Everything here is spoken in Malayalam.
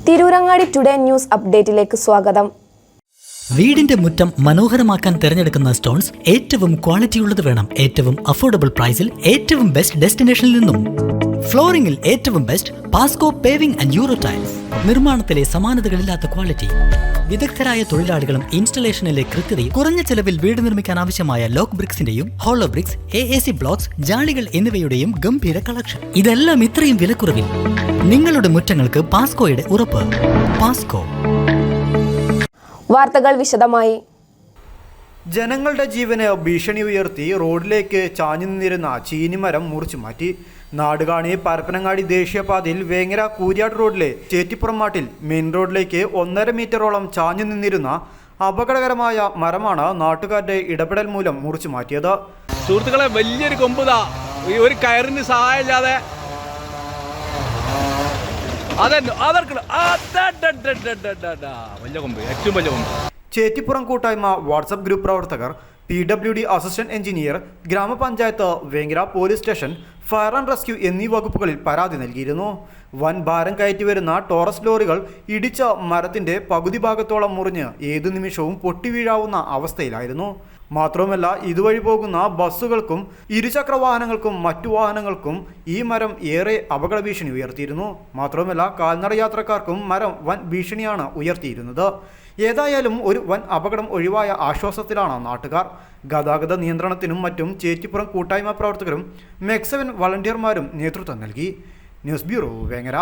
തിരൂരങ്ങാടി ടുഡേ ന്യൂസ് അപ്ഡേറ്റിലേക്ക് സ്വാഗതം. വീടിന്റെ മുറ്റം മനോഹരമാക്കാൻ തിരഞ്ഞെടുക്കുന്ന സ്റ്റോൺസ് ഏറ്റവും ക്വാളിറ്റിയുള്ളത് വേണം. ഏറ്റവും അഫോർഡബിൾ പ്രൈസിൽ ഏറ്റവും ബെസ്റ്റ് ഡെസ്റ്റിനേഷനിൽ നിന്നും. ഫ്ലോറിംഗിൽ ഏറ്റവും best Pasco paving and euro tiles. നിർമ്മാണത്തിലെ സമാനതകളില്ലാത്ത ക്വാളിറ്റി, വിദഗ്ധരായ തൊഴിലാളികളും ഇൻസ്റ്റലേഷനിലെ കൃത്യതയും, കുറഞ്ഞ ചെലവിൽ വീട് നിർമ്മിക്കാൻ ആവശ്യമായ ലോക്ക് ബ്രിക്സിന്റെയും ഹോളോ ബ്രിക്സ്, AAC ബ്ലോക്സ്, ജാളികൾ എന്നിവയുടെയും ഗംഭീര കളക്ഷൻ. ഇതെല്ലാം ഇത്രയും വിലക്കുറവിൽ. നിങ്ങളുടെ മുറ്റങ്ങൾക്ക് പാസ്കോയുടെ ഉറപ്പ്. പാസ്കോ. വാർത്തകൾ വിശദമായി. ജനങ്ങളുടെ ജീവന് ഭീഷണി ഉയർത്തി റോഡിലേക്ക് ചാഞ്ഞു നിന്നിരുന്ന ചീനിമരം മുറിച്ചു മാറ്റി. നാടുകാണി പരപ്പനങ്ങാടി ദേശീയപാതയിൽ വേങ്ങര കൂരിയാട് റോഡിലെ ചേറ്റിപ്പുറമാട്ടിൽ മെയിൻ റോഡിലേക്ക് 1.5 മീറ്ററോളം ചാഞ്ഞു നിന്നിരുന്ന അപകടകരമായ മരമാണ് നാട്ടുകാരുടെ ഇടപെടൽ മൂലം മുറിച്ചു മാറ്റിയത്. സുഹൃത്തുക്കളെ, വലിയൊരു കൊമ്പുതാ, ഒരു കയറിന് സഹായമില്ലാതെ ചേറ്റിപ്പുറം കൂട്ടായ്മ വാട്സപ്പ് ഗ്രൂപ്പ് പ്രവർത്തകർ, PWD അസിസ്റ്റന്റ് എഞ്ചിനീയർ, ഗ്രാമപഞ്ചായത്ത്, Vengara police station, fire and rescue എന്നീ വകുപ്പുകളിൽ പരാതി നൽകിയിരുന്നു. വൻ ഭാരം കയറ്റി വരുന്ന ടോറസ് ലോറികൾ ഇടിച്ച മരത്തിന്റെ പകുതി ഭാഗത്തോളം മുറിഞ്ഞ് ഏതു നിമിഷവും പൊട്ടിവീഴാവുന്ന അവസ്ഥയിലായിരുന്നു. മാത്രവുമല്ല, ഇതുവഴി പോകുന്ന ബസ്സുകൾക്കും ഇരുചക്ര വാഹനങ്ങൾക്കും മറ്റു വാഹനങ്ങൾക്കും ഈ മരം ഏറെ അപകട ഭീഷണി ഉയർത്തിയിരുന്നു. മാത്രവുമല്ല, കാൽനട യാത്രക്കാർക്കും മരം വൻ ഭീഷണിയാണ് ഉയർത്തിയിരുന്നത്. ഏതായാലും ഒരു വൻ അപകടം ഒഴിവായ ആശ്വാസത്തിലാണ് നാട്ടുകാർ. ഗതാഗത നിയന്ത്രണത്തിനും മറ്റും ചേറ്റിപ്പുറം കൂട്ടായ്മ പ്രവർത്തകരും MEX7 വളണ്ടിയർമാരും നേതൃത്വം നൽകി. News bureau, Vengara.